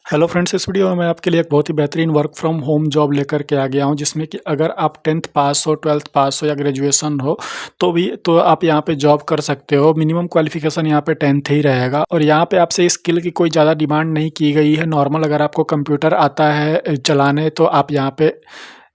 Hello friends, इस video में मैं आपके लिए एक बहुत ही बेहतरीन वर्क फ्रॉम होम जॉब लेकर के आ गया हूं, जिसमें कि अगर आप 10th पास हो, 12th पास हो या ग्रेजुएशन हो तो आप यहां पे जॉब कर सकते हो। मिनिमम क्वालिफिकेशन यहां पे 10th ही रहेगा और यहां पे आपसे स्किल की कोई ज़्यादा डिमांड नहीं की गई है। नॉर्मल अगर आपको कंप्यूटर आता है चलाने तो आप यहां पे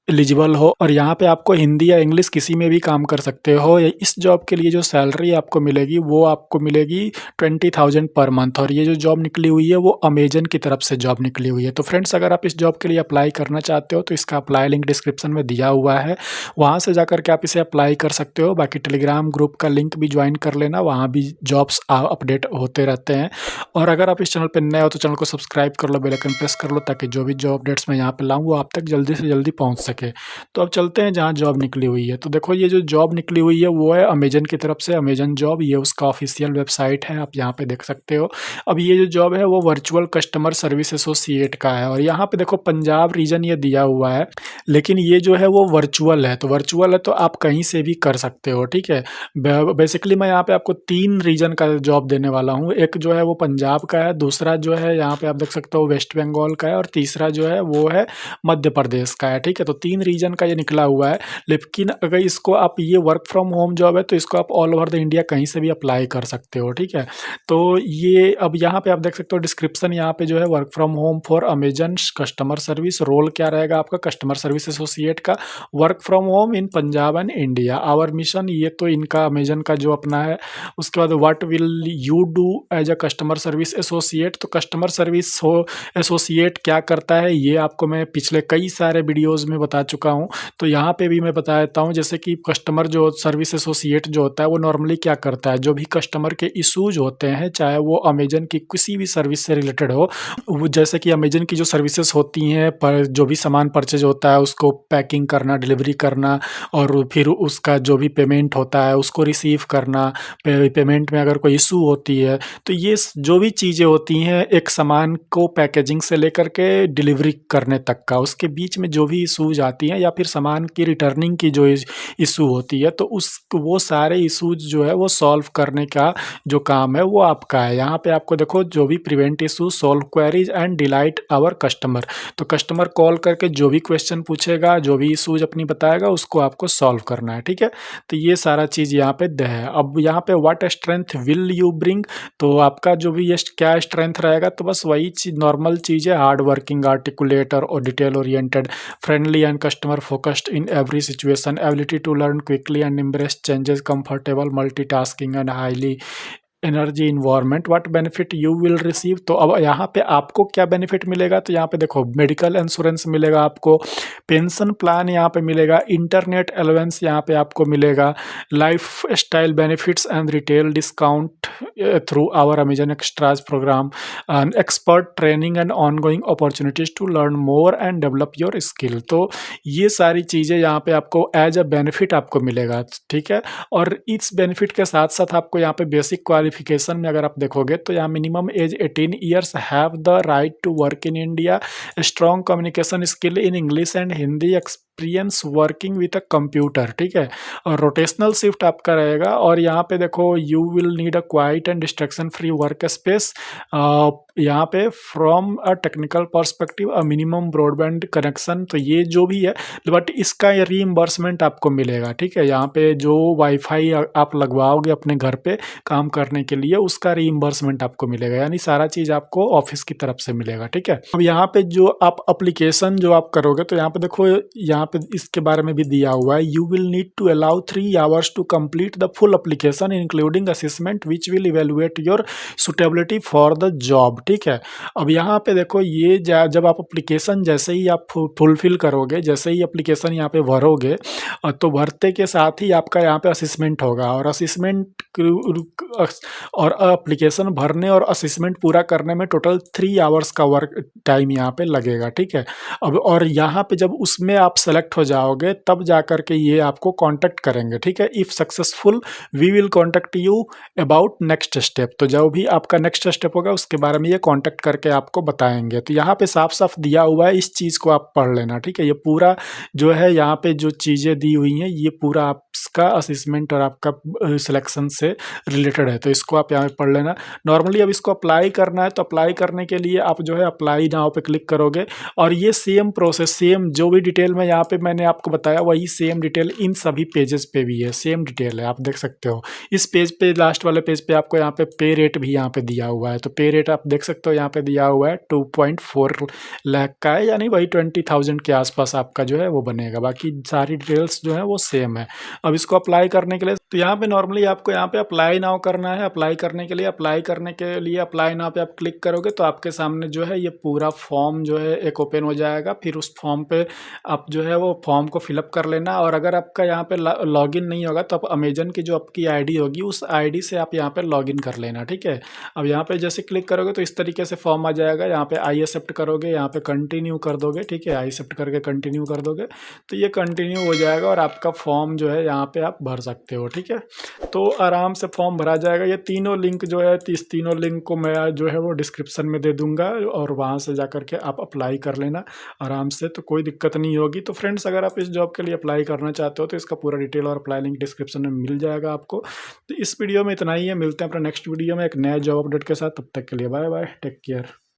एलिजिबल हो और यहाँ पे आपको हिंदी या इंग्लिश किसी में भी काम कर सकते हो। इस जॉब के लिए जो सैलरी आपको मिलेगी वो आपको मिलेगी 20,000 पर मंथ। और ये जो जॉब निकली हुई है वो अमेजन की तरफ से जॉब निकली हुई है। तो फ्रेंड्स, अगर आप इस जॉब के लिए अप्लाई करना चाहते हो तो इसका अप्लाई लिंक डिस्क्रिप्शन में दिया हुआ है, वहाँ से जाकर के आप इसे अप्लाई कर सकते हो। बाकी टेलीग्राम ग्रुप का लिंक भी ज्वाइन कर लेना, वहाँ भी जॉब्स अपडेट होते रहते हैं। और अगर आप इस चैनल पर नए हो तो चैनल को सब्सक्राइब कर लो, बेल आइकन प्रेस कर लो, ताकि जो भी जॉब अपडेट्स मैं यहाँ पे लाऊं वो आप तक जल्दी से जल्दी पहुँच सके। तो अब चलते हैं जहाँ जॉब निकली हुई है। तो देखो, ये जो जॉब निकली हुई है वो है अमेजन की तरफ से। अमेजन जॉब, ये उसका ऑफिशियल वेबसाइट है, आप यहाँ पे देख सकते हो। अब ये जो जॉब है वो वर्चुअल कस्टमर सर्विस एसोसिएट का है और यहाँ पे देखो पंजाब रीजन ये दिया हुआ है, लेकिन ये जो है वो वर्चुअल है। तो वर्चुअल है तो आप कहीं से भी कर सकते हो, ठीक है। बेसिकली मैं यहाँ पे आपको 3 रीजन का जॉब देने वाला हूँ। एक जो है वो पंजाब का है, दूसरा जो है यहाँ पे आप देख सकते हो वेस्ट बंगाल का है, और तीसरा जो है वो है मध्य प्रदेश का है, ठीक है। तो 3 रीजन का ये निकला हुआ है। लेकिन अगर इसको आप, ये वर्क फ्रॉम होम जॉब है तो इसको आप ऑल ओवर द इंडिया कहीं से भी अप्लाई कर सकते हो, ठीक है। तो ये अब यहाँ पे आप देख सकते हो डिस्क्रिप्शन, यहाँ पे जो है work from home for Amazon customer service. Role क्या रहेगा आपका? कस्टमर सर्विस एसोसिएट का। Work from home in Punjab and India, our mission, ये तो इनका अमेजन का जो अपना है। उसके बाद what will you do as a customer service associate. तो कस्टमर सर्विस हो एसोसिएट क्या करता है ये आपको मैं पिछले कई सारे वीडियोस में बता चुका हूँ। तो यहाँ पे भी मैं बता देता हूँ, जैसे कि कस्टमर जो सर्विस एसोसिएट जो होता है वो नॉर्मली क्या करता है, जो भी कस्टमर के इशूज होते हैं, चाहे वो अमेजन की किसी भी सर्विस से रिलेटेड हो, वो जैसे कि अमेजन की जो सर्विसेज होती हैं, पर जो भी सामान परचेज होता है उसको पैकिंग करना, डिलीवरी करना, और फिर उसका जो भी पेमेंट होता है उसको रिसीव करना, पेमेंट में अगर कोई इशू होती है, तो ये जो भी चीज़ें होती हैं एक सामान को पैकेजिंग से लेकर के डिलीवरी करने तक का, उसके बीच में जो भी इशूज आती हैं या फिर सामान की रिटर्निंग की जो इशू होती है, तो उस वो सारे इशूज जो है वो सॉल्व करने का जो काम है वो आपका है। यहाँ पे आपको देखो, जो भी prevent issue, solve queries and delight our customer. तो कस्टमर कॉल करके जो भी क्वेश्चन पूछेगा, जो भी इशूज अपनी बताएगा, उसको आपको सॉल्व करना है, ठीक है। तो ये सारा चीज़ यहाँ पे द है। अब यहाँ पे what strength will you bring, तो आपका जो भी ये क्या स्ट्रेंथ रहेगा, तो बस वही चीज, नॉर्मल चीज़ है, हार्ड वर्किंग, आर्टिकुलेटर और detail oriented, friendly and customer focused in every situation, ability to learn quickly and embrace changes, comfortable multitasking and highly energy environment. What benefit you will receive, तो अब यहाँ पे आपको क्या benefit मिलेगा, तो यहाँ पे देखो मेडिकल इंश्योरेंस मिलेगा आपको, पेंशन प्लान यहाँ पे मिलेगा, इंटरनेट अलाउंस यहाँ पे आपको मिलेगा, lifestyle benefits and retail discount through our Amazon extras program, expert training and ongoing opportunities to learn more and develop your skill. तो ये सारी चीज़ें यहाँ पे आपको एज अ बेनिफिट आपको मिलेगा, ठीक है। और इस बेनिफिट के साथ साथ आपको यहाँ पे बेसिक क्वालिफिकेशन में अगर आप देखोगे तो यहाँ minimum age 18 years, have the right to work in India, strong communication skill in English and Hindi, experience working with a computer, ठीक है। और रोटेशनल शिफ्ट आपका रहेगा। और यहाँ पे देखो, you will need a quiet and distraction free work space, यहाँ पे from a technical perspective a minimum broadband connection. तो ये जो भी है, बट इसका ये रीइंबर्समेंट आपको मिलेगा, ठीक है। यहाँ पे जो वाईफाई आप लगवाओगे अपने घर पे काम करने के लिए, उसका रीइंबर्समेंट आपको मिलेगा, यानी सारा चीज़ आपको ऑफिस की तरफ से मिलेगा, ठीक है। अब यहाँ पे जो आप अप्लीकेशन जो आप करोगे, तो यहाँ पे देखो, यहाँ पे इसके बारे में भी दिया हुआ है, you will need to allow 3 hours to complete the full application including assessment which will evaluate your suitability for the job, ठीक है। अब यहाँ पे देखो, ये जब आप एप्लीकेशन जैसे ही आप फुलफिल करोगे, जैसे ही एप्लीकेशन यहाँ पे भरोगे, तो भरते के साथ ही आपका यहाँ पे असेसमेंट होगा, और असेसमेंट और एप्लीकेशन भरने और असेसमेंट पूरा करने में टोटल 3 आवर्स का वर्क टाइम यहाँ पे लगेगा, ठीक है। अब और यहाँ पे जब उसमें आप सेलेक्ट हो जाओगे तब जा कर के ये आपको कांटेक्ट करेंगे, ठीक है। If successful we will contact you about next step. तो जो भी आपका नेक्स्ट स्टेप होगा उसके बारे में ये कॉन्टैक्ट करके आपको बताएँगे। तो यहाँ पे साफ-साफ दिया हुआ है, इस चीज़ को आप पढ़ लेना, ठीक है? ये पूरा जो है यहाँ पे जो चीज़ें दी हुई हैं, ये पूरा आपका असेसमेंट और आपका सिलेक्शन से रिलेटेड है, तो इसको आप यहाँ पे पढ़ लेना। नॉर्मली अब इसको अप्लाई करना है, तो अप्लाई करने के लिए आप जो है अप्लाई नाउ पे क्लिक करोगे और ये सेम प्रोसेस, सेम जो भी डिटेल में यहाँ पे मैंने आपको बताया, वही सेम डिटेल इन सभी पेजेस पे भी है, सेम डिटेल है, आप देख सकते हो। इस पेज पे, लास्ट वाले पेज पे आपको यहाँ पे रेट भी यहाँ पे दिया हुआ है, तो पे रेट आप देख सकते हो यहाँ पे दिया हुआ है 2.4 लाख का है, यानी वही 20,000 के आसपास आपका जो है वो बनेगा। बाकी सारी डिटेल्स जो है वो सेम है। अब इसको अप्लाई करने के लिए, तो यहाँ पे नॉर्मली आपको यहाँ पे अप्लाई नाउ करना है। अप्लाई करने के लिए अप्लाई नाउ पे आप क्लिक करोगे तो आपके सामने जो है ये पूरा फॉर्म जो है एक ओपन हो जाएगा। फिर उस फॉर्म पे आप जो है वो फॉर्म को फिलअप कर लेना, और अगर आपका यहाँ पे लॉगिन नहीं होगा तो आप अमेजन की जो आपकी आईडी होगी उस आईडी से आप यहाँ पे लॉगिन कर लेना, ठीक है। अब यहाँ पे जैसे क्लिक करोगे तो इस तरीके से फॉर्म आ जाएगा। यहाँ पे आई एक्सेप्ट करोगे, यहाँ पे कंटिन्यू कर दोगे, ठीक है। आई एक्सेप्ट करके कंटिन्यू कर दोगे तो ये कंटिन्यू हो जाएगा और आपका फॉर्म जो है यहाँ पे आप भर सकते हो, ठीक है। तो आराम से फॉर्म भरा जाएगा। ये तीनों लिंक जो है, इस तीनों लिंक को मैं जो है वो डिस्क्रिप्शन में दे दूंगा, और वहाँ से जा करके आप अप्लाई कर लेना आराम से, तो कोई दिक्कत नहीं होगी। तो फ्रेंड्स, अगर आप इस जॉब के लिए अप्लाई करना चाहते हो तो इसका पूरा डिटेल और अप्लाई लिंक डिस्क्रिप्शन में मिल जाएगा आपको। तो इस वीडियो में इतना ही है, मिलते हैं अपने नेक्स्ट वीडियो में एक नया जॉब अपडेट के साथ। तब तक के लिए बाय बाय, टेक केयर।